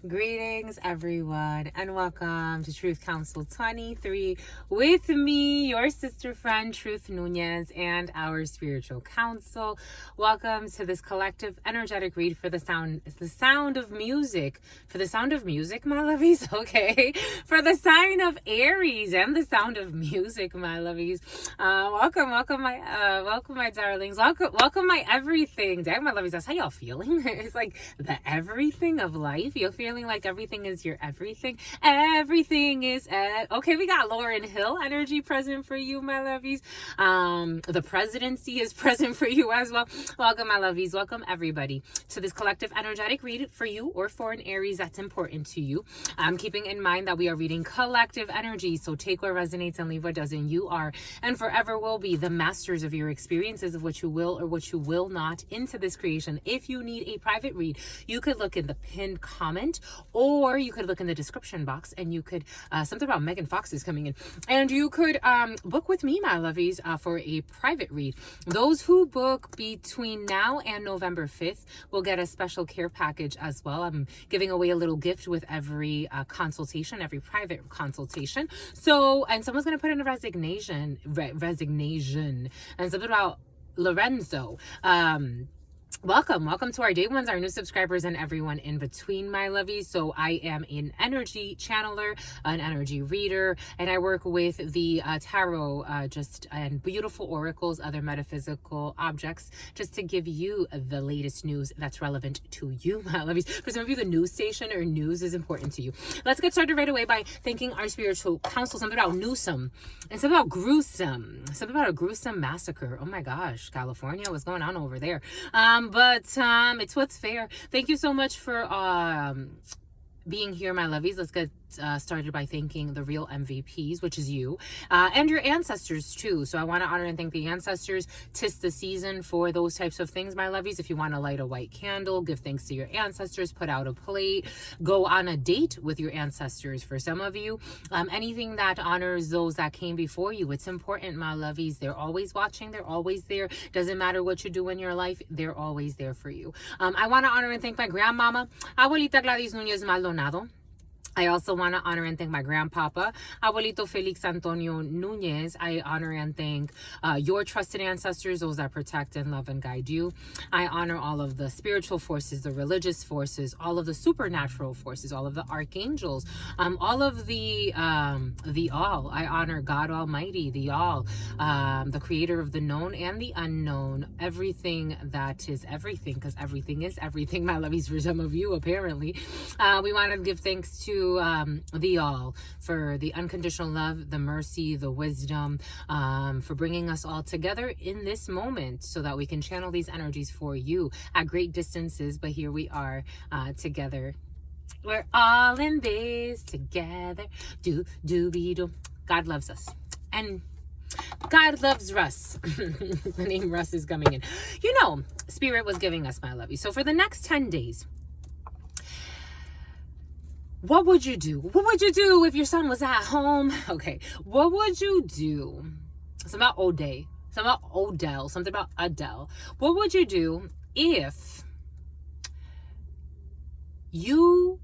Greetings, everyone, and welcome to Truth Council 23 with me, your sister friend, Truth Nunez, and our spiritual council. Welcome to this collective energetic read for the sound of music. For the sound of music, my lovies, okay? For the sign of Aries and the sound of music, my lovies. Welcome, my darlings. Welcome, my everything. Dang, my lovies, that's how y'all feeling? It's like the everything of life. You're feeling like everything is your everything. Everything is okay. We got Lauryn Hill energy present for you, my lovies. The presidency is present for you as well. Welcome, my lovies. Welcome everybody to this collective energetic read for you or for an Aries that's important to you. Keeping in mind that we are reading collective energy, so take what resonates and leave what doesn't. You are and forever will be the masters of your experiences, of what you will or what you will not into this creation. If you need a private read, you could look in the pinned comment, or you could look in the description box, and you could something about Megan Fox is coming in, and you could book with me, my lovies, for a private read. Those who book between now and November 5th will get a special care package as well. I'm giving away a little gift with every consultation, every private consultation. So, and someone's going to put in a resignation, and something about Lorenzo. Welcome to our day ones, our new subscribers, and everyone in between, my lovies. So I am an energy channeler, an energy reader, and I work with the tarot, and beautiful oracles, other metaphysical objects, just to give you the latest news that's relevant to you, my lovies. For some of you, the news station or news is important to you. Let's get started right away by thanking our spiritual council. Something about Newsom and something about gruesome, something about a gruesome massacre. Oh my gosh, California, what's going on over there? But it's what's fair. Thank you so much for being here, my lovies. Let's get started by thanking the real MVPs, which is you, and your ancestors too. So I want to honor and thank the ancestors. 'Tis the season for those types of things, my lovies. If you want to light a white candle, give thanks to your ancestors, put out a plate, go on a date with your ancestors. For some of you, anything that honors those that came before you, it's important, my lovies. They're always watching. They're always there. Doesn't matter what you do in your life. They're always there for you. I want to honor and thank my grandmama, Abuelita Gladys Núñez Maldonado. I also want to honor and thank my grandpapa, Abuelito Felix Antonio Núñez. I honor and thank your trusted ancestors, those that protect and love and guide you. I honor all of the spiritual forces, the religious forces, all of the supernatural forces, all of the archangels, all of the all. I honor God Almighty, the all, the creator of the known and the unknown, everything that is everything, because everything is everything, my lovies, for some of you, apparently. We want to give thanks to the all, for the unconditional love, the mercy, the wisdom, for bringing us all together in this moment so that we can channel these energies for you at great distances. But here we are together. We're all in this together. Do. God loves us. And God loves Russ. The name Russ is coming in. You know, Spirit was giving us, my lovey. So for the next 10 days, what would you do? What would you do if your son was at home? Okay, what would you do? Something about O'Day, something about Odell, something about Adele. What would you do if you,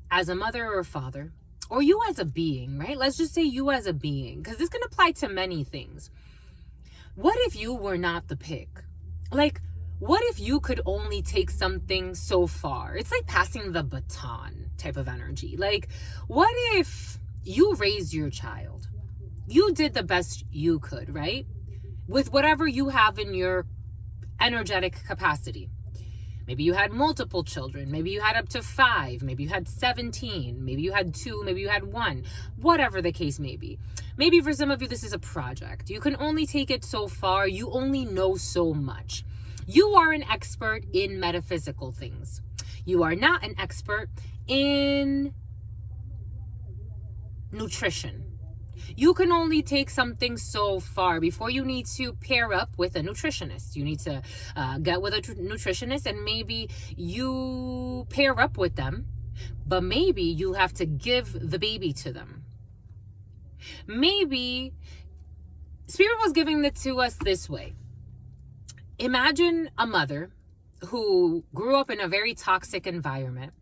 as a mother or a father, or you as a being, right? Let's just say you as a being, because this can apply to many things. What if you were not the pick? Like, what if you could only take something so far? It's like passing the baton type of energy. Like, what if you raised your child? You did the best you could, right? With whatever you have in your energetic capacity. Maybe you had multiple children. Maybe you had up to 5. Maybe you had 17. Maybe you had 2. Maybe you had 1. Whatever the case may be. Maybe for some of you, this is a project. You can only take it so far. You only know so much. You are an expert in metaphysical things. You are not an expert in nutrition. You can only take something so far before you need to pair up with a nutritionist. You need to get with a nutritionist, and maybe you pair up with them, but maybe you have to give the baby to them. Maybe Spirit was giving it to us this way. Imagine a mother who grew up in a very toxic environment.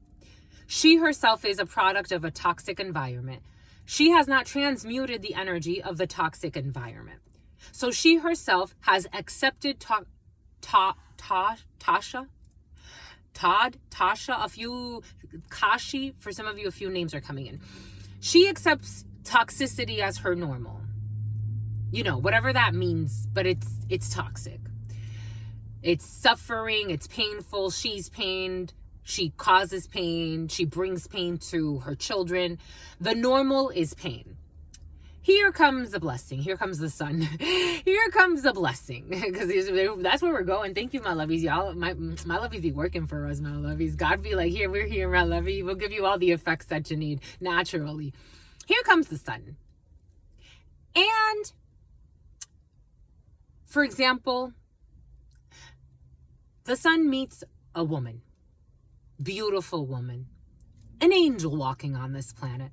She herself is a product of a toxic environment. She has not transmuted the energy of the toxic environment. So she herself has accepted Tasha, a few, Kashi, for some of you, a few names are coming in. She accepts toxicity as her normal. You know, whatever that means, but it's toxic. It's suffering, it's painful, she's pained, she causes pain, she brings pain to her children. The normal is pain. Here comes the blessing. Here comes the sun. Here comes the blessing. Because that's where we're going. Thank you, my lovies. Y'all, my lovies be working for us, my lovies. God be like, here, we're here, my lovey. We'll give you all the effects that you need naturally. Here comes the sun. And, for example, the sun meets a woman. Beautiful woman. An angel walking on this planet.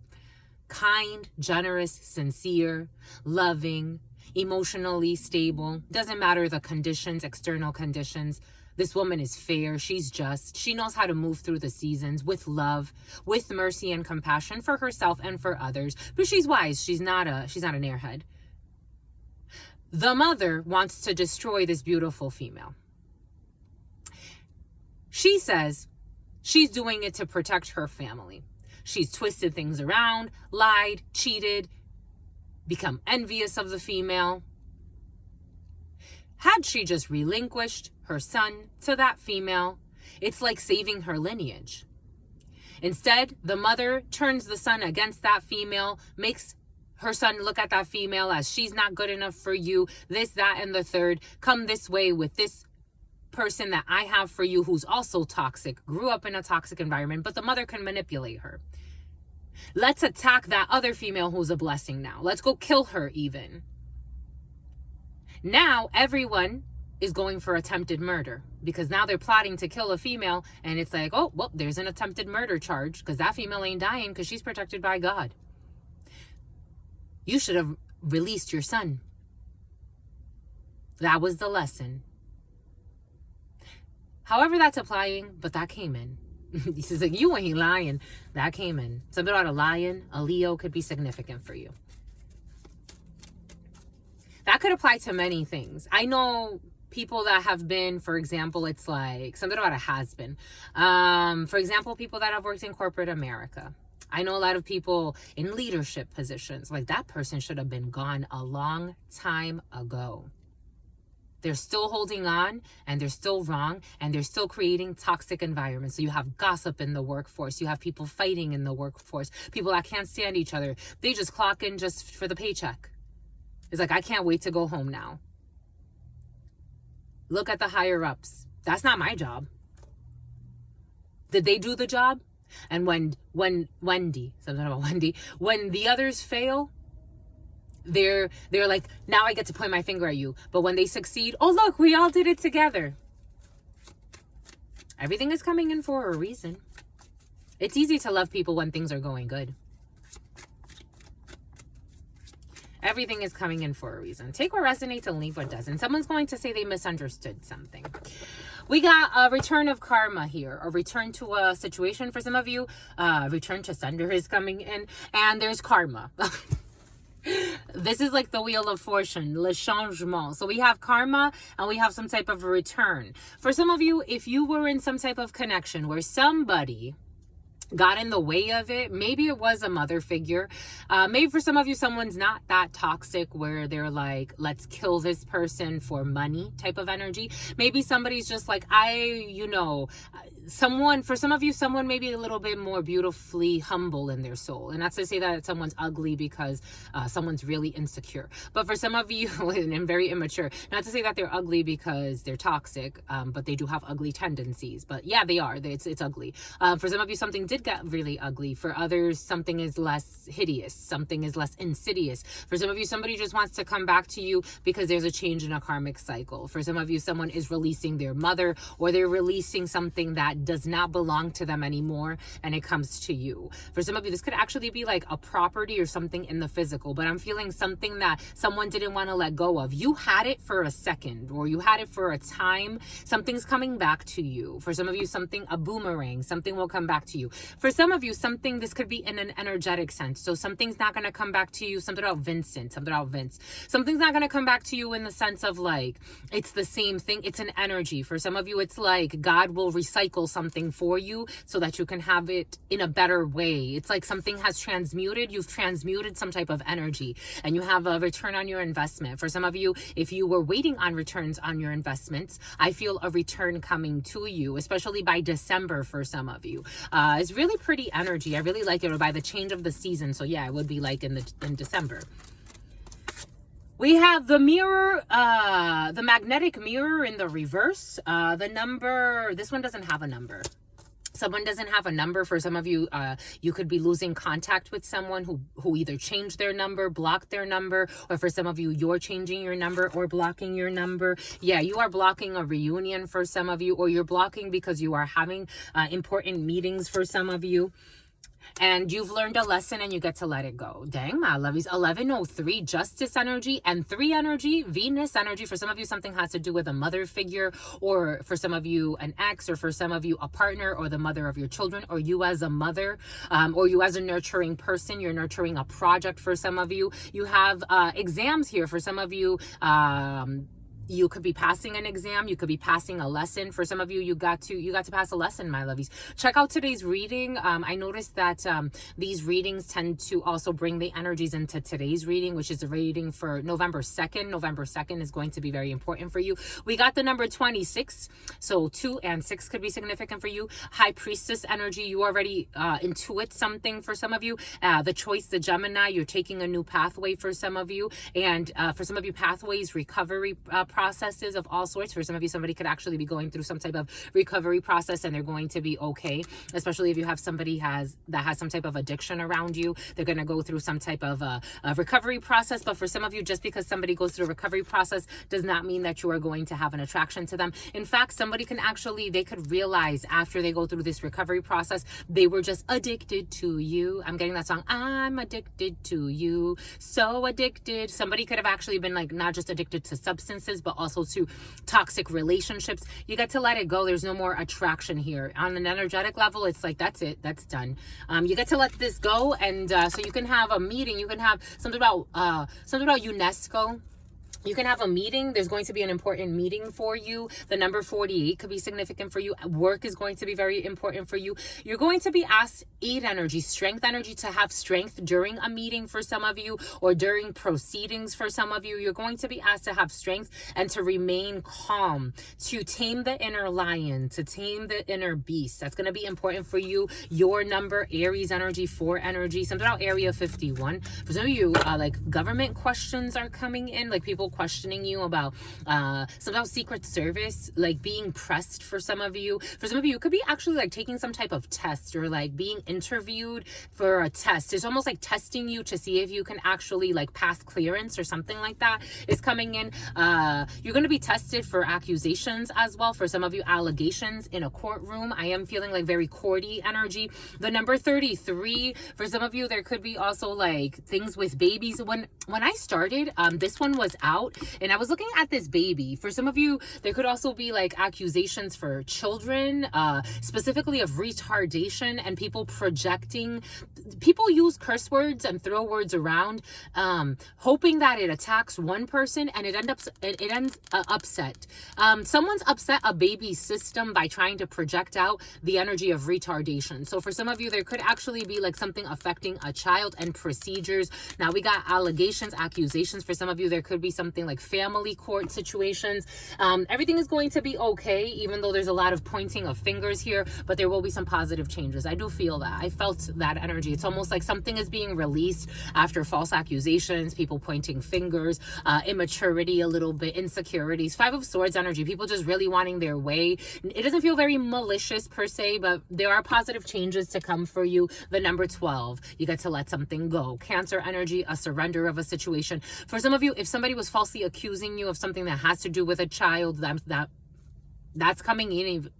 Kind, generous, sincere, loving, emotionally stable. Doesn't matter the conditions, external conditions. This woman is fair. She's just. She knows how to move through the seasons with love, with mercy and compassion for herself and for others. But she's wise. She's not an airhead. The mother wants to destroy this beautiful female. She says she's doing it to protect her family. She's twisted things around, lied, cheated, become envious of the female. Had she just relinquished her son to that female, it's like saving her lineage. Instead, the mother turns the son against that female, makes her son look at that female as she's not good enough for you, this, that, and the third. Come this way with this person that I have for you who's also toxic, grew up in a toxic environment, but the mother can manipulate her. Let's attack that other female who's a blessing now. Let's go kill her even. Now everyone is going for attempted murder because now they're plotting to kill a female, and it's like, oh, well, there's an attempted murder charge because that female ain't dying because she's protected by God. You should have released your son. That was the lesson. However that's applying, but that came in. He's like, you ain't lying. That came in. Something about a lion, a Leo could be significant for you. That could apply to many things. I know people that have been, for example, it's like something about a has-been. For example, people that have worked in corporate America. I know a lot of people in leadership positions. Like, that person should have been gone a long time ago. They're still holding on, and they're still wrong, and they're still creating toxic environments. So you have gossip in the workforce. You have people fighting in the workforce. People that can't stand each other. They just clock in just for the paycheck. It's like, I can't wait to go home now. Look at the higher ups. That's not my job. Did they do the job? And when Wendy, something about Wendy, when the others fail, they're like, now I get to point my finger at you. But when they succeed, oh, look, we all did it together. Everything is coming in for a reason. It's easy to love people when things are going good. Everything is coming in for a reason. Take what resonates and leave what doesn't. Someone's going to say they misunderstood something. We got a return of karma here, a return to a situation for some of you. Return to sender is coming in, and there's karma. This is like the wheel of fortune, le changement. So we have karma and we have some type of return. For some of you, if you were in some type of connection where somebody got in the way of it, maybe it was a mother figure. Maybe for some of you, someone's not that toxic where they're like, let's kill this person for money type of energy. Maybe somebody's just like, for some of you, someone may be a little bit more beautifully humble in their soul. And not to say that someone's ugly because someone's really insecure. But for some of you, and very immature, not to say that they're ugly because they're toxic, but they do have ugly tendencies. But yeah, they are. It's ugly. For some of you, something did get really ugly. For others, something is less hideous. Something is less insidious. For some of you, somebody just wants to come back to you because there's a change in a karmic cycle. For some of you, someone is releasing their mother, or they're releasing something that does not belong to them anymore, and it comes to you. For some of you, this could actually be like a property or something in the physical, but I'm feeling something that someone didn't want to let go of. You had it for a second, or you had it for a time. Something's coming back to you. For some of you, a boomerang, something will come back to you. For some of you, this could be in an energetic sense. So something's not going to come back to you. Something about Vincent, something about Vince. Something's not going to come back to you in the sense of like, it's the same thing. It's an energy. For some of you, it's like God will recycle something for you so that you can have it in a better way. It's like something has transmuted. You've transmuted some type of energy and you have a return on your investment. For some of you, if you were waiting on returns on your investments, I feel a return coming to you, especially by December for some of you. It's really pretty energy. I really like it, or by the change of the season. So yeah, it would be like in December. We have the mirror, the magnetic mirror in the reverse. The number, this one doesn't have a number. Someone doesn't have a number. For some of you, you could be losing contact with someone who either changed their number, blocked their number, or for some of you, you're changing your number or blocking your number. Yeah, you are blocking a reunion for some of you, or you're blocking because you are having important meetings for some of you. And you've learned a lesson and you get to let it go. Dang, my lovies. 1103, justice energy, and 3 energy, Venus energy. For some of you, something has to do with a mother figure, or for some of you, an ex, or for some of you, a partner, or the mother of your children, or you as a mother, or you as a nurturing person. You're nurturing a project for some of you. You have exams here. For some of you, you could be passing an exam. You could be passing a lesson. For some of you, you got to pass a lesson, my lovies. Check out today's reading. I noticed that these readings tend to also bring the energies into today's reading, which is a reading for November 2nd. November 2nd is going to be very important for you. We got the number 26. So 2 and 6 could be significant for you. High priestess energy. You already intuit something for some of you. The choice, the Gemini, you're taking a new pathway for some of you. And for some of you, pathways, recovery processes of all sorts. For some of you, somebody could actually be going through some type of recovery process and they're going to be okay, especially if you have somebody that has some type of addiction around you. They're going to go through some type of a recovery process. But for some of you, just because somebody goes through a recovery process does not mean that you are going to have an attraction to them. In fact, somebody they could realize after they go through this recovery process, they were just addicted to you. I'm getting that song, I'm addicted to you, so addicted. Somebody could have actually been like not just addicted to substances, but also to toxic relationships. You get to let it go. There's no more attraction here. On an energetic level, it's like, that's it. That's done. You get to let this go. And so you can have a meeting. You can have something about UNESCO. You can have a meeting. There's going to be an important meeting for you. The number 48 could be significant for you. Work is going to be very important for you. You're going to be asked 8 energy, strength energy, to have strength during a meeting for some of you, or during proceedings for some of you. You're going to be asked to have strength and to remain calm, to tame the inner lion, to tame the inner beast. That's going to be important for you. Your number, Aries energy, 4 energy, something about Area 51. For some of you, like government questions are coming in, like people questioning you about something about Secret Service, like being pressed for some of you. For some of you, it could be actually like taking some type of test, or like being interviewed for a test. It's almost like testing you to see if you can actually like pass clearance or something like that is coming in. You're going to be tested for accusations as well. For some of you, allegations in a courtroom. I am feeling like very courty energy. The number 33, for some of you, there could be also like things with babies. When I started, this one was out and I was looking at this baby. For some of you, there could also be like accusations for children, specifically of retardation, and people projecting. People use curse words and throw words around, hoping that it attacks one person and it ends upset. Someone's upset a baby's system by trying to project out the energy of retardation. So for some of you, there could actually be like something affecting a child and procedures. Now we got allegations, accusations. For some of you, there could be something like family court situations. Everything is going to be okay, even though there's a lot of pointing of fingers here, but there will be some positive changes. I do feel that. I felt that energy. It's almost like something is being released after false accusations, people pointing fingers, immaturity, a little bit, insecurities. 5 of Swords energy, people just really wanting their way. It doesn't feel very malicious per se, but there are positive changes to come for you. The number 12, you get to let something go. Cancer energy, a surrender of a situation. For some of you, if somebody was falsely accusing you of something that has to do with a child, that's coming in.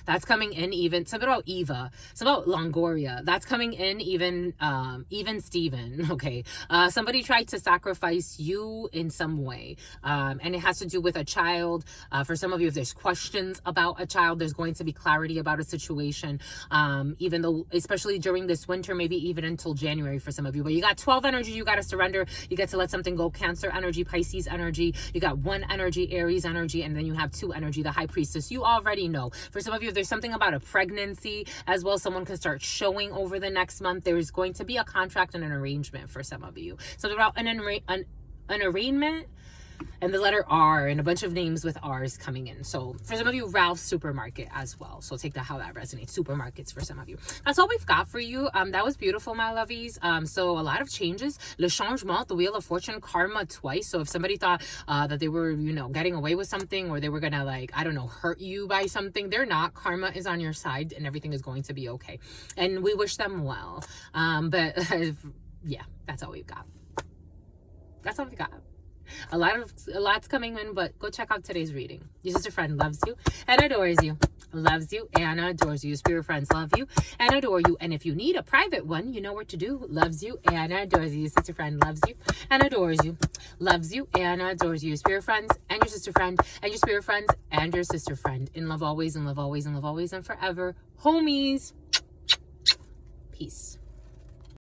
That's coming in even. Something about Eva. Something about Longoria. That's coming in even Steven. Okay. Somebody tried to sacrifice you in some way. And it has to do with a child. For some of you, if there's questions about a child, there's going to be clarity about a situation. Even though, especially during this winter, maybe even until January for some of you. But you got 12 energy, you got to surrender. You get to let something go. Cancer energy, Pisces energy. You got 1 energy, Aries energy, and then you have 2 energy, the High Priestess. You already know. For some of you, if there's something about a pregnancy as well, someone can start showing over the next month. There is going to be a contract and an arrangement for some of you. Something about an arraignment, and the letter R, and a bunch of names with R's coming in. So for some of you, Ralph's Supermarket as well. So take that how that resonates. Supermarkets for some of you. That's all we've got for you. That was beautiful, my lovies. So a lot of changes. Le changement, the Wheel of Fortune, karma twice. So if somebody thought that they were, getting away with something, or they were gonna, hurt you by something, they're not. Karma is on your side, and everything is going to be okay. And we wish them well. But yeah, that's all we've got. That's all we got. A lot's coming in, but go check out today's reading. Your sister friend loves you and adores you. Loves you and adores you. Spirit friends love you and adore you. And if you need a private one, you know what to do. Loves you and adores you. Your sister friend loves you and adores you. Loves you and adores you. Your spirit friends and your sister friend and your spirit friends and your sister friend. In love always, and love always, and love always, and forever. Homies. Peace.